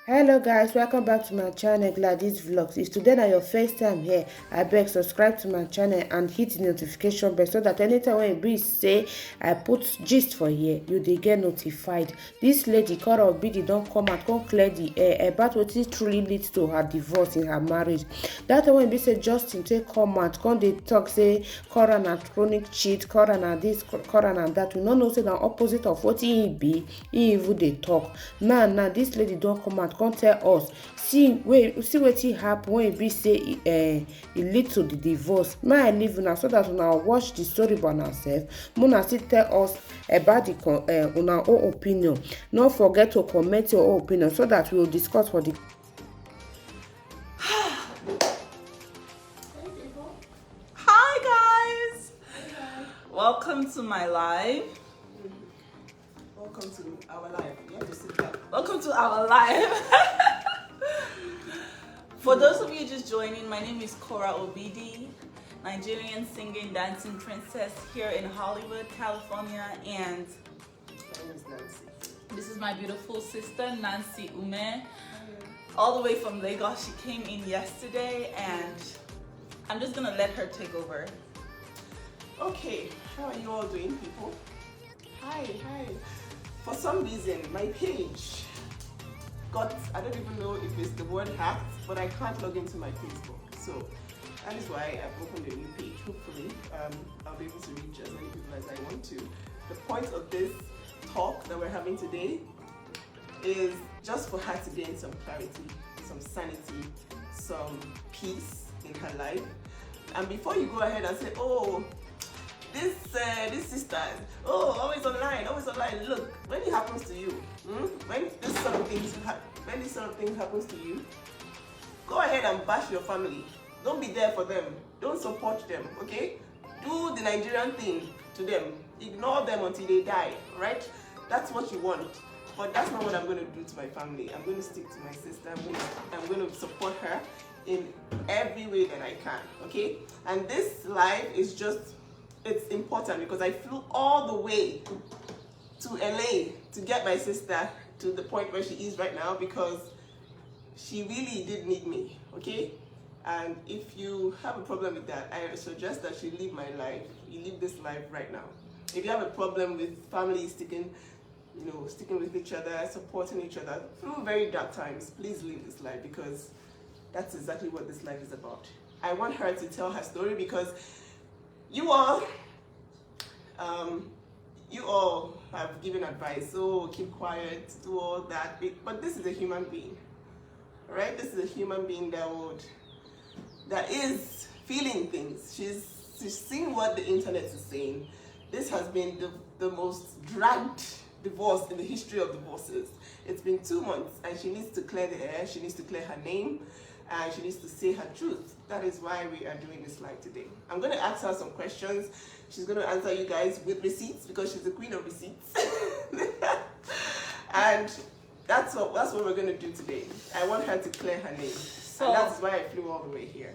Hello guys, welcome back to my channel Gladys Vlogs. If today na your first time here, I beg subscribe to my channel and hit the notification bell so that anytime when be say I put gist for here, you dey get notified. This lady korraobidi don come out, come clear the air about wetin truly leads to her divorce in her marriage. That time when be say Justin take come out, come dey talk say Korra na chronic cheat, Korra na this, Korra na that. We no know say na opposite of wetin he be. He even dey talk. Now this lady don come out come tell us see wetin happen when e be say e lead to the divorce. May I leave una so that una watch the story by una sef. Una still tell us about the una own opinion. No forget to comment your own opinion so that we will discuss for the. Hi guys, welcome to my live. Welcome to our live. You have to sit down. Welcome to our live. For those of you just joining, my name is korraobidi, Nigerian singing, dancing princess here in Hollywood, California, and My name is Nancy. this is my beautiful sister, Nancy Ume, all the way from Lagos. She came in yesterday, and I'm just gonna let her take over. Okay, how are you all doing, people? Hi. For some reason, my page got, I don't even know if it's the word hacked, but I can't log into my Facebook. So that is why I've opened a new page. Hopefully, I'll be able to reach as many people as I want to. The point of this talk that we're having today is just for her to gain some clarity, some sanity, some peace in her life. And before you go ahead and say, oh, this sister, oh, always online. Look, when it happens to you, when this sort of thing happens to you, go ahead and bash your family. Don't be there for them. Don't support them. Okay? Do the Nigerian thing to them. Ignore them until they die. Right? That's what you want. But that's not what I'm going to do to my family. I'm going to stick to my sister. I'm going to support her in every way that I can. Okay? And this live is just, it's important because I flew all the way to LA to get my sister to the point where she is right now because she really did need me, okay? And if you have a problem with that, I suggest that you leave my life. You leave this life right now. If you have a problem with family sticking with each other, supporting each other through very dark times, please leave this life because that's exactly what this life is about. I want her to tell her story because you all have given advice, so keep quiet, do all that, but this is a human being, right? This is a human being that is feeling things. She's seeing what the internet is saying. This has been the most dragged divorce in the history of divorces. It's been 2 months and she needs to clear the air, she needs to clear her name, and she needs to say her truth. That is why we are doing this live today. I'm going to ask her some questions. She's going to answer you guys with receipts because she's the queen of receipts. And that's what we're going to do today. I want her to clear her name. So and that's why I flew all the way here.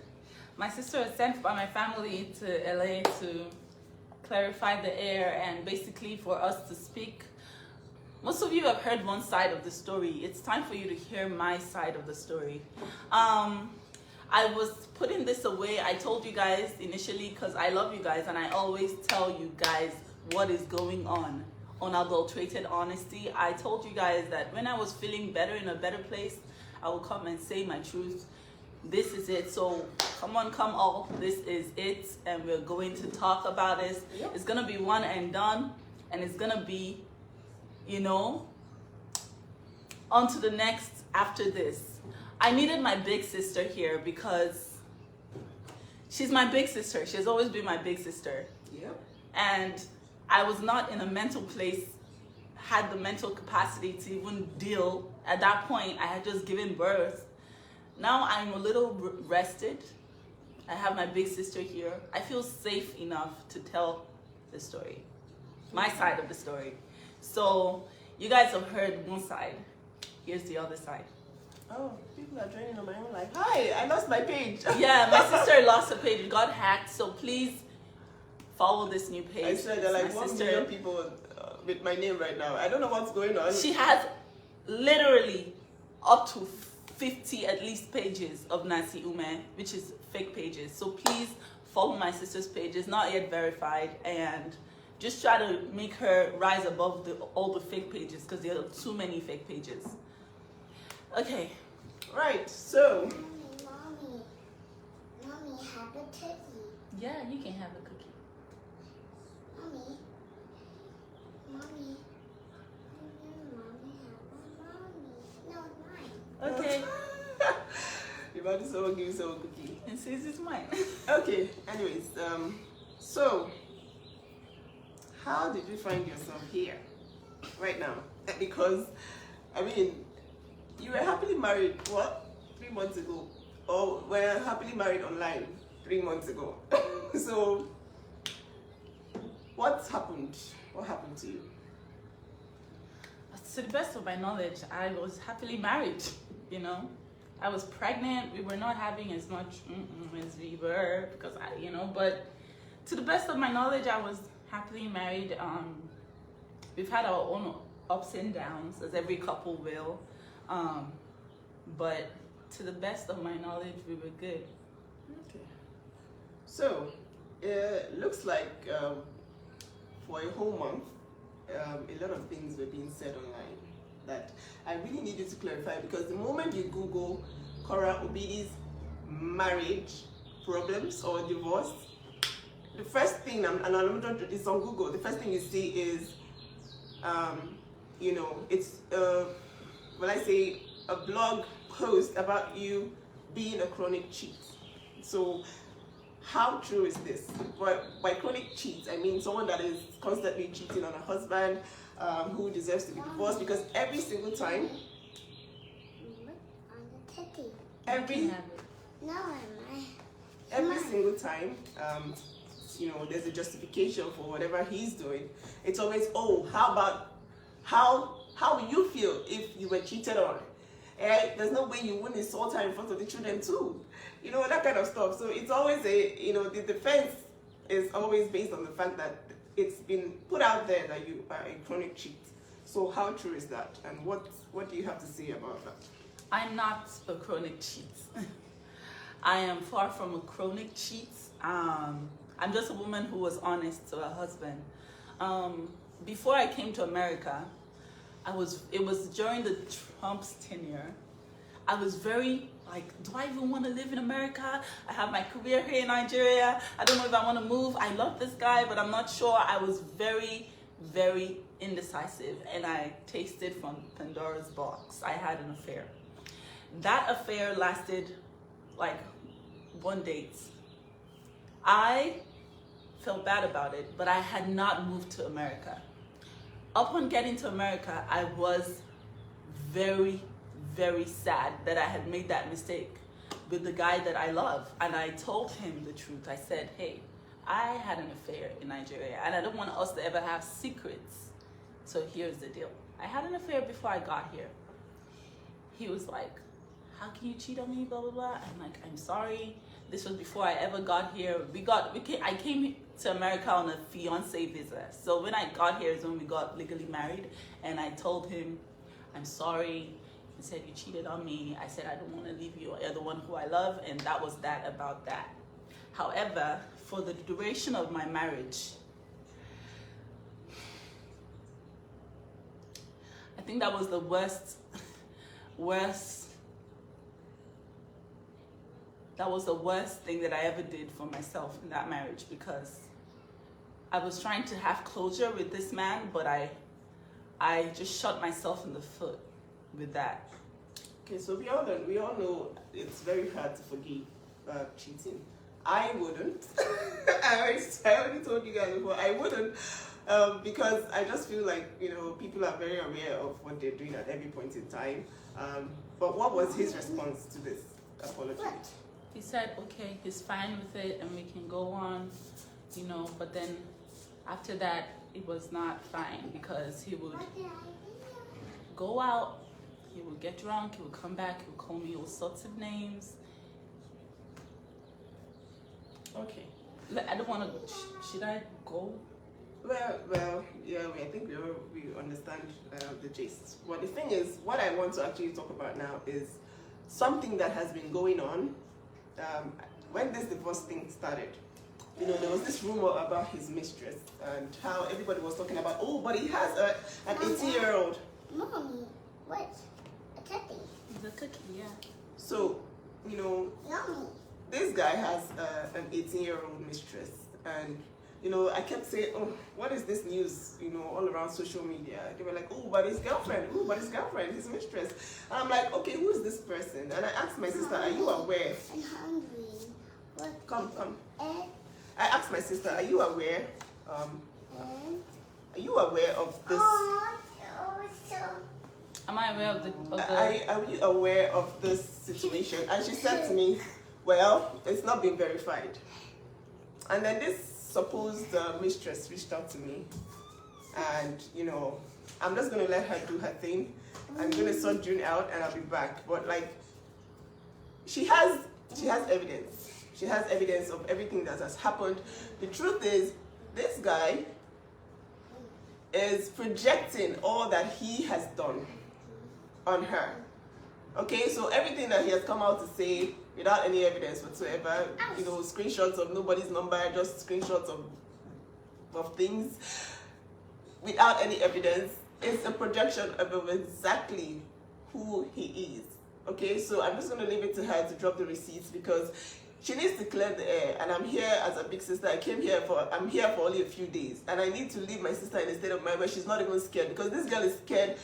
My sister was sent by my family to LA to clarify the air and basically for us to speak. Most of you have heard one side of the story. It's time for you to hear my side of the story. I was putting this away. I told you guys initially because I love you guys and I always tell you guys what is going on. Unadulterated honesty. I told you guys that when I was feeling better, in a better place, I will come and say my truth. This is it. So come on, come all. This is it. And we're going to talk about this. Yep. It's going to be one and done. And it's going to be, on to the next after this. I needed my big sister here because she's my big sister. She has always been my big sister. Yep. And I was not in a mental place, had the mental capacity to even deal. At that point, I had just given birth. Now I'm a little rested. I have my big sister here. I feel safe enough to tell the story, my side of the story. So you guys have heard one side. Here's the other side. Oh, people are joining on my own life. Hi, I lost my page. Yeah, my sister lost her page. It got hacked. So please follow this new page. I said there are like 1 million people with my name right now. I don't know what's going on. She has literally up to 50 at least pages of Nasi Ume, which is fake pages. So please follow my sister's page. It's not yet verified, and just try to make her rise above all the fake pages, because there are too many fake pages. Okay. Right, so. Mommy, have a cookie. Yeah, you can have a cookie. Mommy, mommy, no, mine. Okay. You're about to someone give you someone a cookie. And says it's mine. Okay, anyways, so how did you find yourself here right now? Because, I mean, you were happily married, what, 3 months ago? Or were happily married online 3 months ago? So, what's happened? What happened to you? To the best of my knowledge, I was happily married, you know. I was pregnant. We were not having as much as we were, because but to the best of my knowledge, I was happily married. We've had our own ups and downs, as every couple will. But to the best of my knowledge, we were good. Okay. So, it looks like for a whole month, a lot of things were being said online that I really needed to clarify, because the moment you Google Korraobidi's marriage problems or divorce, the first thing, and I'm not, it's on Google, the first thing you see is, it's, well, I say a blog post about you being a chronic cheat. So, how true is this? By chronic cheat, I mean someone that is constantly cheating on a husband, who deserves to be divorced, because every single time, every single time, there's a justification for whatever he's doing. It's always, oh, how will you feel if you were cheated on? There's no way you wouldn't insult her in front of the children too. That kind of stuff. So it's always the defense is always based on the fact that it's been put out there that you are a chronic cheat. So how true is that? And what do you have to say about that? I'm not a chronic cheat. I am far from a chronic cheat. I'm just a woman who was honest to her husband. Before I came to America, it was during the Trump's tenure. I was very do I even want to live in America? I have my career here in Nigeria. I don't know if I want to move. I love this guy, but I'm not sure. I was very, very indecisive, and I tasted from Pandora's box. I had an affair. That affair lasted 1 date. I felt bad about it, but I had not moved to America. Upon getting to America, I was very, very sad that I had made that mistake with the guy that I love. And I told him the truth. I said, hey, I had an affair in Nigeria, and I don't want us to ever have secrets. So here's the deal. I had an affair before I got here. He was like, how can you cheat on me, blah, blah, blah. I'm like, I'm sorry. This was before I ever got here. I came to America on a fiance visa. So when I got here is when we got legally married. And I told him, I'm sorry. He said, you cheated on me. I said, I don't want to leave you. You're the one who I love. And that was that about that. However, for the duration of my marriage, I think that was the worst. That was the worst thing that I ever did for myself in that marriage, because I was trying to have closure with this man, but I just shot myself in the foot with that. Okay, so we all know it's very hard to forgive cheating. I wouldn't. I already told you guys before, I wouldn't, because I just feel like, people are very aware of what they're doing at every point in time. But what was his response to this apology? He said, okay, he's fine with it and we can go on, but then after that, it was not fine, because he would go out, he would get drunk, he would come back, he would call me all sorts of names. Okay, I don't want to, should I go Well, yeah, I think we understand the gist. But the thing is, what I want to actually talk about now is something that has been going on. When this divorce thing started, there was this rumor about his mistress and how everybody was talking about, oh, but he has an 18-year-old. Mommy, what? A cookie. The cookie, yeah. So, Yummy. this guy has an 18-year-old mistress, and I kept saying, oh, what is this news, all around social media? They were like, oh, but his girlfriend, his mistress. And I'm like, okay, who is this person? And I asked my sister, are you aware? I'm hungry. What? Come. Egg I asked my sister, are you aware? and... Are you aware of this? Oh, so... Am I aware of the Are you aware of this situation? And she said to me, well, it's not been verified. And then this supposed mistress reached out to me, and I'm just gonna let her do her thing. I'm gonna sort June out, and I'll be back. But like, she has evidence. She has evidence of everything that has happened. The truth is, this guy is projecting all that he has done on her. Okay, so everything that he has come out to say without any evidence whatsoever, screenshots of nobody's number, just screenshots of things without any evidence, it's a projection of exactly who he is. Okay, so I'm just going to leave it to her to drop the receipts, because she needs to clear the air, and I'm here as a big sister. I'm here for only a few days, and I need to leave my sister in a state of mind where she's not even scared, because this girl is scared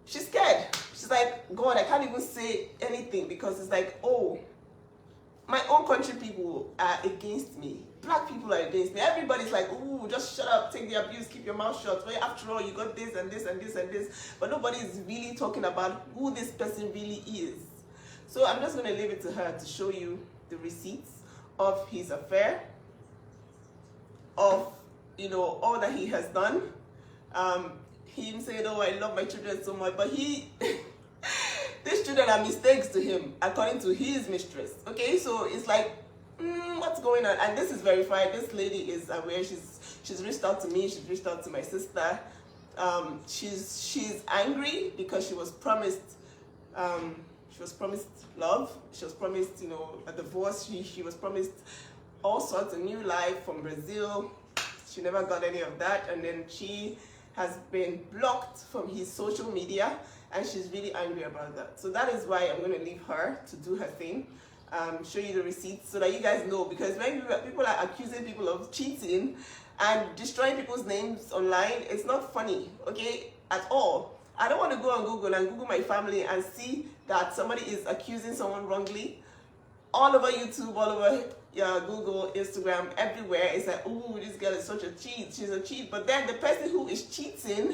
she's scared. She's like, God, I can't even say anything, because it's like, oh, my own country people are against me. Black people are against me. Everybody's like, ooh, just shut up, take the abuse, keep your mouth shut. Well, after all, you got this and this and this and this. But nobody is really talking about who this person really is. So I'm just going to leave it to her to show you the receipts of his affair, of, all that he has done. Him saying, oh, I love my children so much, but these children are mistakes to him, according to his mistress. Okay, so it's like, what's going on? And this is verified. This lady is aware. She's reached out to me. She's reached out to my sister. She's angry because she was promised love. She was promised, a divorce. She was promised all sorts of new life from Brazil. She never got any of that, and then she has been blocked from his social media, and she's really angry about that. So that is why I'm going to leave her to do her thing, show you the receipts so that you guys know, because when people are accusing people of cheating and destroying people's names online, it's not funny, okay, at all. I don't want to go on Google and Google my family and see that somebody is accusing someone wrongly. All over YouTube, all over Google, Instagram, everywhere, it's like, ooh, this girl is such a cheat, she's a cheat. But then the person who is cheating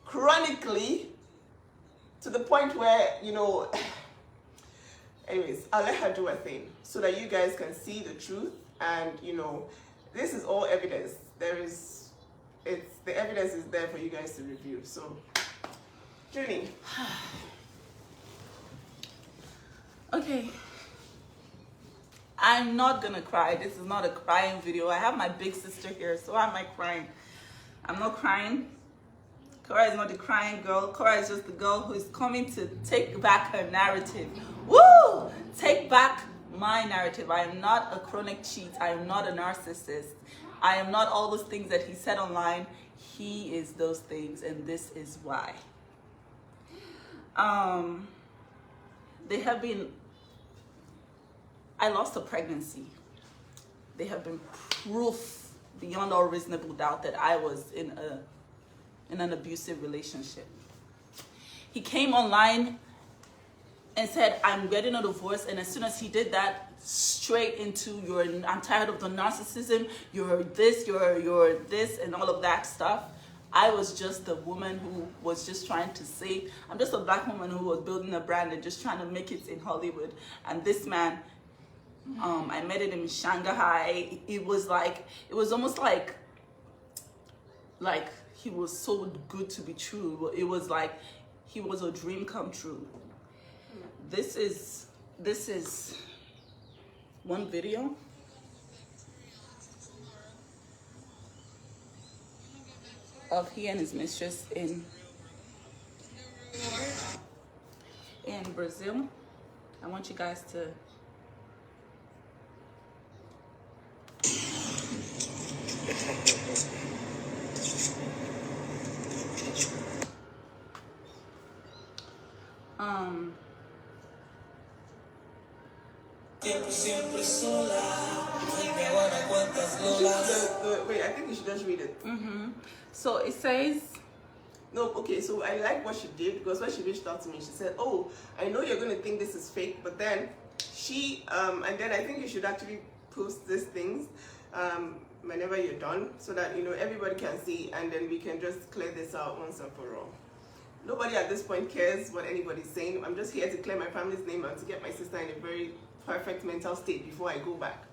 chronically to the point where, anyways, I'll let her do her thing so that you guys can see the truth. And, this is all evidence. The evidence is there for you guys to review. So, Julie. Okay. I'm not gonna cry. This is not a crying video. I have my big sister here, so why am I crying? I'm not crying. Korra is not the crying girl. Korra is just the girl who is coming to take back her narrative. Woo! Take back my narrative. I am not a chronic cheat. I am not a narcissist. I am not all those things that he said online. He is those things, and this is why. I lost a pregnancy. They have been proof beyond all reasonable doubt that I was in an abusive relationship. He came online and said, I'm getting a divorce, and as soon as he did that, straight into I'm tired of the narcissism, you're this, and all of that stuff. I was just the woman who was just trying to say, I'm just a black woman who was building a brand and just trying to make it in Hollywood. And this man, I met him in Shanghai. It was almost like he was so good to be true. It was like he was a dream come true. This is one video. of he and his mistress in Brazil. I want you guys to Wait, I think you should just read it. so it says, No, okay, so I like what she did, because when she reached out to me, she said, oh, I know you're going to think this is fake, but then and then I think you should actually post these things whenever you're done, so that, everybody can see, and then we can just clear this out once and for all. Nobody at this point cares what anybody's saying. I'm just here to clear my family's name and to get my sister in a very perfect mental state before I go back.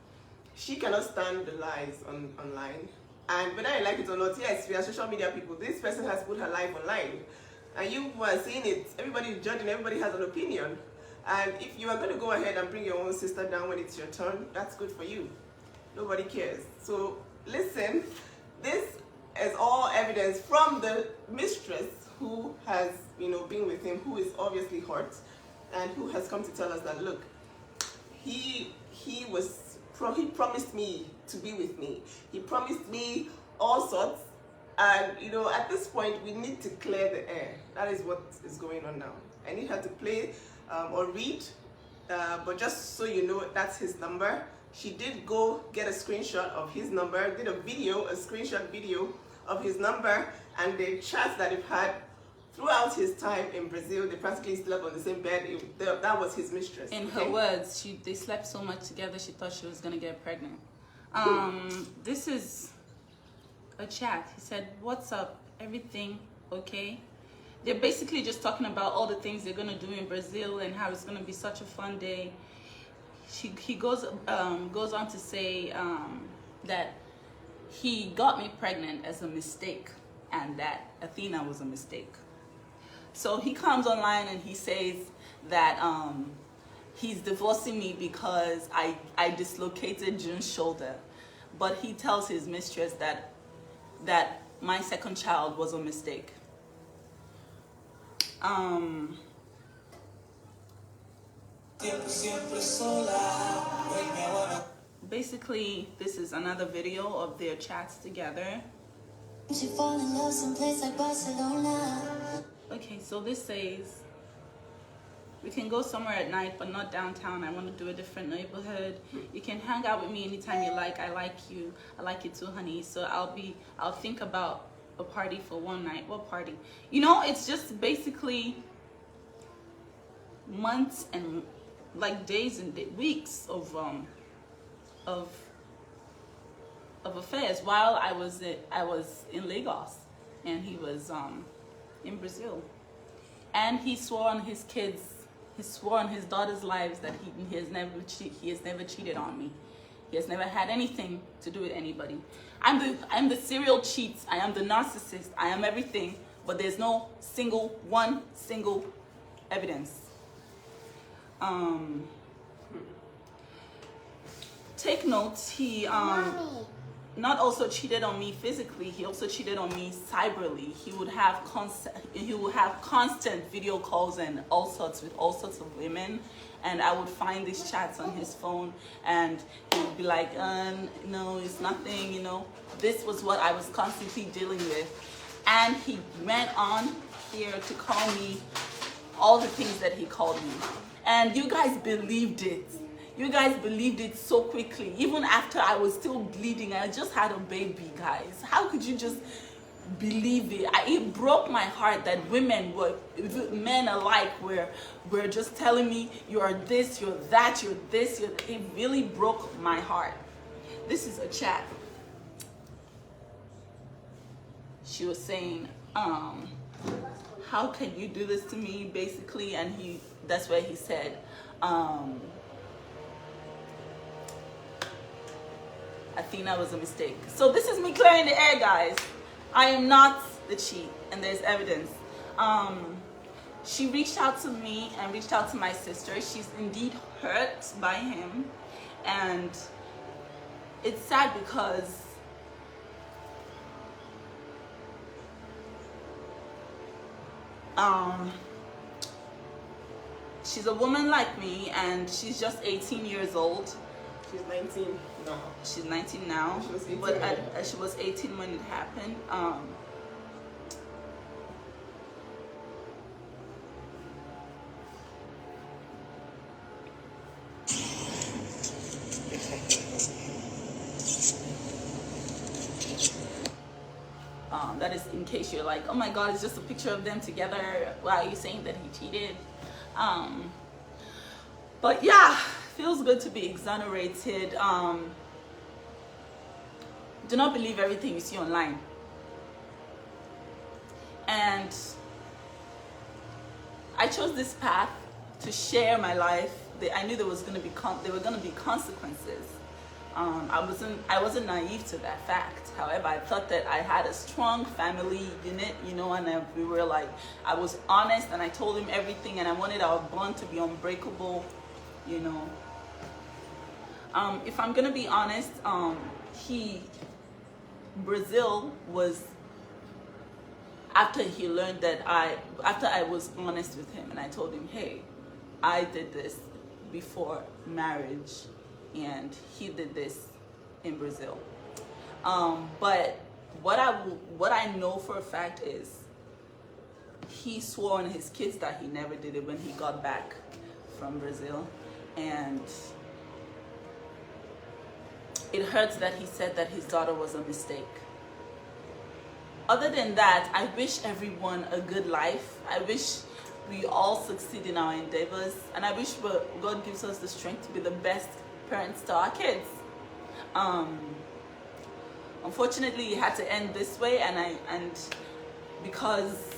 She cannot stand the lies online. And whether I like it or not, yes, we are social media people. This person has put her life online. And you who are seeing it, everybody is judging, everybody has an opinion. And if you are going to go ahead and bring your own sister down when it's your turn, that's good for you. Nobody cares. So listen, this is all evidence from the mistress who has, been with him, who is obviously hurt, and who has come to tell us that, look, he promised me to be with me. He promised me all sorts. And, at this point, we need to clear the air. That is what is going on now. I need her to play or read, but just so you know, that's his number. She did go get a screenshot of his number, did a screenshot video of his number, and the chats that they've had throughout his time in Brazil. They practically slept on the same bed. That was his mistress. in her words, they slept so much together she thought she was gonna get pregnant. This is a chat. He said, "What's up? Everything okay?" They're basically just talking about all the things they're gonna do in Brazil and how it's gonna be such a fun day. He goes on to say that he got me pregnant as a mistake, and that Athena was a mistake. So he comes online and he says that he's divorcing me because I dislocated June's shoulder, but he tells his mistress that my second child was a mistake. Basically, this is another video of their chats together. She fall in love someplace like Barcelona. Okay, so this says, we can go somewhere at night, but not downtown. I want to do a different neighborhood. You can hang out with me anytime you like. I like you. I like you too, honey. So I'll think about a party for one night. What party? It's just basically months and like days and weeks of affairs while I was in Lagos and he was in Brazil, and he swore on his kids, he swore on his daughters' lives that he has never cheated on me. He has never had anything to do with anybody. I'm the serial cheat. I am the narcissist. I am everything, but there's no one single evidence. Take notes. He Mommy. not also cheated on me physically. He also cheated on me cyberly. He would have constant video calls and all sorts with all sorts of women, and I would find these chats on his phone, and he would be like, "No, it's nothing." This was what I was constantly dealing with, and he went on here to call me all the things that he called me, and you guys believed it. You guys believed it so quickly. Even after I was still bleeding, I just had a baby, guys. How could you just believe it? It broke my heart that men alike were just telling me, you're this, you're that, you're this. It really broke my heart. This is a chat. She was saying, how can you do this to me, basically? And that's where he said, Athena was a mistake. So this is me clearing the air, guys. I am not the cheat, and there's evidence. She reached out to me and reached out to my sister. She's indeed hurt by him, and it's sad because Um, she's a woman like me, and she's just 18 years old. She's 19 now. She's 19 now, She was 18 but when she was 18 when it happened. That is in case you're like, oh my God, it's just a picture of them together. Why are you saying that he cheated? But yeah, feels good to be exonerated. Do not believe everything you see online. And I chose this path to share my life. I knew there was going to be consequences. I wasn't naive to that fact. However, I thought that I had a strong family unit, you know, and we were like, I was honest, and I told him everything, and I wanted our bond to be unbreakable, you know. If I'm gonna be honest, Brazil was, after he learned that after I was honest with him, and I told him, hey, I did this before marriage, and he did this in Brazil. But what I know for a fact is he swore on his kids that he never did it when he got back from Brazil, and it hurts that he said that his daughter was a mistake. Other than that, I wish everyone a good life. I wish we all succeed in our endeavors, and I wish God gives us the strength to be the best parents to our kids. Unfortunately, it had to end this way, and because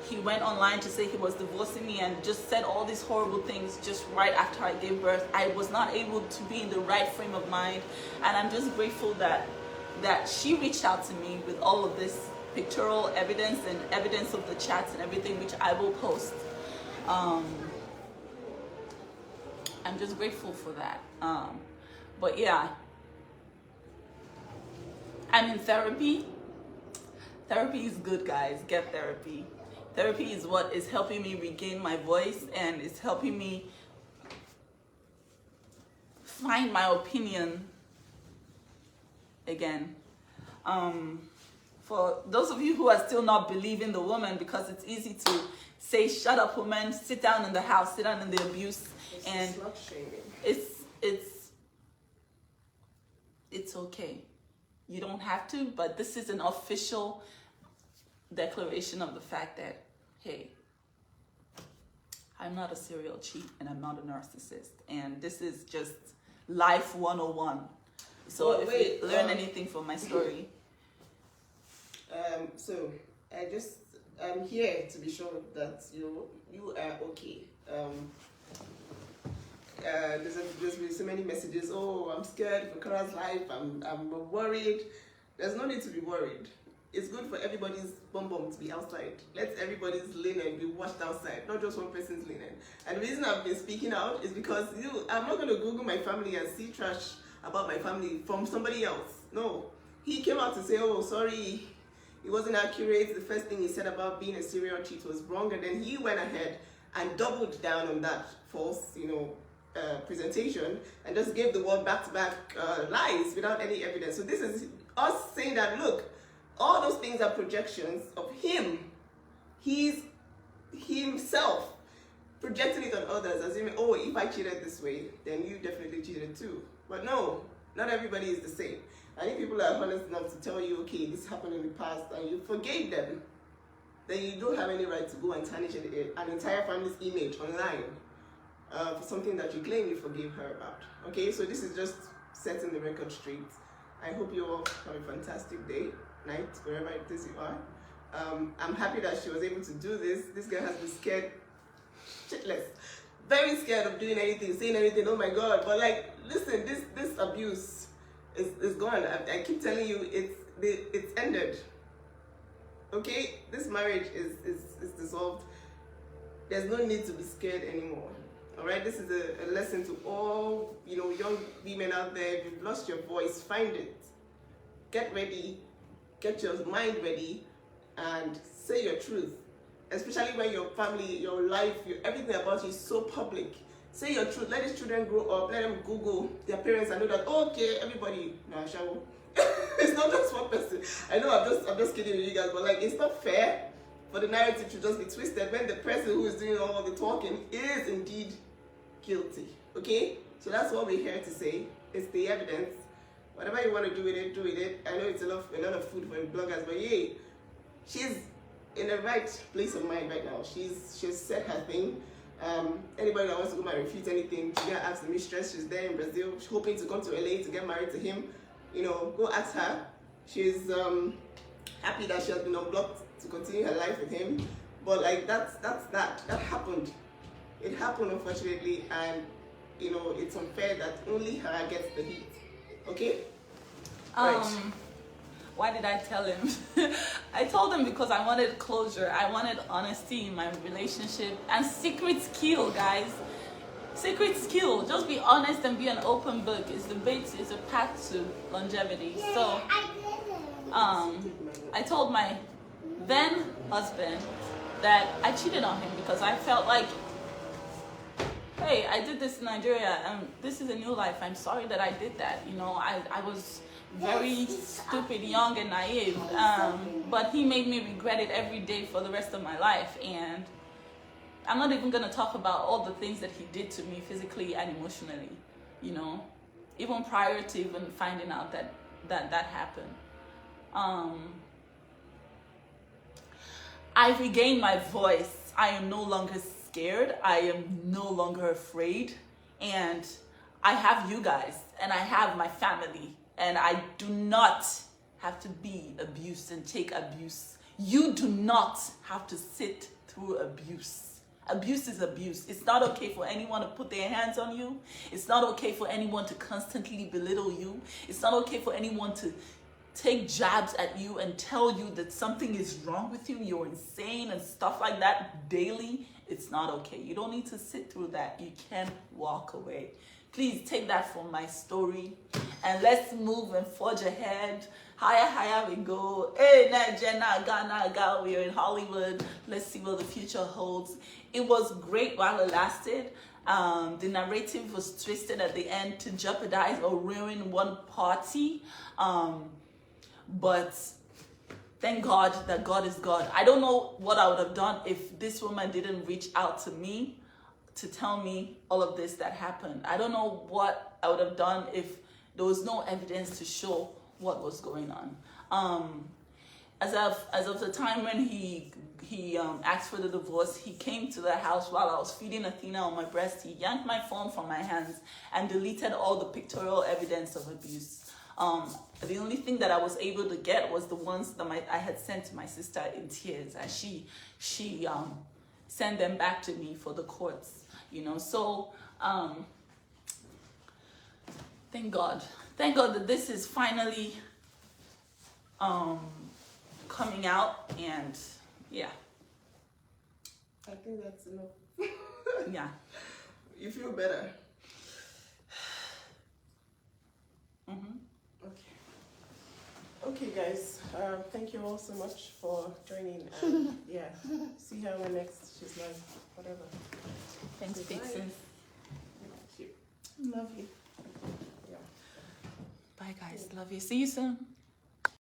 he went online to say he was divorcing me and just said all these horrible things just right after I gave birth, I was not able to be in the right frame of mind, and I'm just grateful that she reached out to me with all of this pictorial evidence and evidence of the chats and everything, which I will post. I'm just grateful for that. But yeah, I'm in therapy. Therapy is good, guys. Get therapy. Therapy is what is helping me regain my voice, and it's helping me find my opinion again. For those of you who are still not believing the woman, because it's easy to say, shut up, woman, sit down in the house, sit down in the abuse, and it's okay. You don't have to, but this is an official declaration of the fact that, hey, I'm not a serial cheat, and I'm not a narcissist, and this is just life 101. So if you learn anything from my story. So I'm here to be sure that you are okay. There's been so many messages. Oh, I'm scared for Kara's life. I'm worried. There's no need to be worried. It's good for everybody's bum to be outside. Let everybody's linen be washed outside, not just one person's linen. And the reason I've been speaking out is because I'm not going to Google my family and see trash about my family from somebody else. No. He came out to say, oh, sorry, it wasn't accurate. The first thing he said about being a serial cheat was wrong. And then he went ahead and doubled down on that false, presentation, and just gave the world back-to-back lies without any evidence. So this is us saying that, look, all those things are projections of him. He's himself projecting it on others, assuming, oh, if I cheated this way, then you definitely cheated too. But no, not everybody is the same. And if people are honest enough to tell you, okay, this happened in the past, and you forgave them, then you don't have any right to go and tarnish an entire family's image online for something that you claim you forgave her about. Okay, so this is just setting the record straight. I hope you all have a fantastic day, night, wherever it is you are. I'm happy that she was able to do this. This girl has been scared shitless, very scared of doing anything, saying anything. Oh my God! But like, listen, this abuse is gone. I keep telling you, it's ended. Okay, this marriage is dissolved. There's no need to be scared anymore. All right, this is a lesson to all young women out there. If you've lost your voice, find it. Get ready, get your mind ready, and say your truth. especially when your family, your life, everything about you is so public. Say your truth. Let these children grow up. Let them Google their parents and know that, oh, okay, everybody, no, shall it's not just one person. I know I'm just kidding with you guys, but like, it's not fair for the narrative to just be twisted when the person who is doing all the talking is indeed guilty. Okay, so that's what we're here to say. It's the evidence. Whatever you want to do with it, do with it. I know it's a lot of food for the bloggers, but yeah, she's in the right place of mind right now. She's said her thing. Anybody that wants to go and refute anything, she can ask the mistress. She's there in Brazil, she's hoping to come to LA to get married to him. You know, go ask her. She's happy that she has been unblocked to continue her life with him. But like that happened. It happened, unfortunately, and you know, it's unfair that only her gets the heat. Okay? Right. Why did I tell him? I told him because I wanted closure. I wanted honesty in my relationship. And secrets kill, guys. Secrets kill. Just be honest and be an open book. It's a path to longevity. So, I told my then husband that I cheated on him because I felt like, hey, I did this in Nigeria and this is a new life. I'm sorry that I did that. You know, I was very stupid, young and naive. But he made me regret it every day for the rest of my life. And I'm not even going to talk about all the things that he did to me physically and emotionally, you know, even prior to even finding out that happened. I regained my voice. I am no longer scared. I am no longer afraid. And I have you guys and I have my family and I do not have to be abused and take abuse. You do not have to sit through abuse. Abuse is abuse. It's not okay for anyone to put their hands on you. It's not okay for anyone to constantly belittle you. It's not okay for anyone to take jabs at you and tell you that something is wrong with you, you're insane and stuff like that daily. It's not okay. You don't need to sit through that. You can walk away. Please take that from my story and let's move and forge ahead. Higher we go. Hey, Jenna, Ghana, we're in Hollywood. Let's see what the future holds. It was great while it lasted. The narrative was twisted at the end to jeopardize or ruin one party. But thank God that God is God. I don't know what I would have done if this woman didn't reach out to me to tell me all of this that happened. I don't know what I would have done if there was no evidence to show what was going on. As of the time when he asked for the divorce, he came to the house while I was feeding Athena on my breast. He yanked my phone from my hands and deleted all the pictorial evidence of abuse. The only thing that I was able to get was the ones that I had sent to my sister in tears, and she sent them back to me for the courts, you know. So thank God that this is finally coming out, and yeah, I think that's enough. yeah. You feel better? Okay guys, thank you all so much for joining, and yeah, see her when next she's live, whatever. Thanks, Vixen. Love you. Bye guys, love you. See you soon.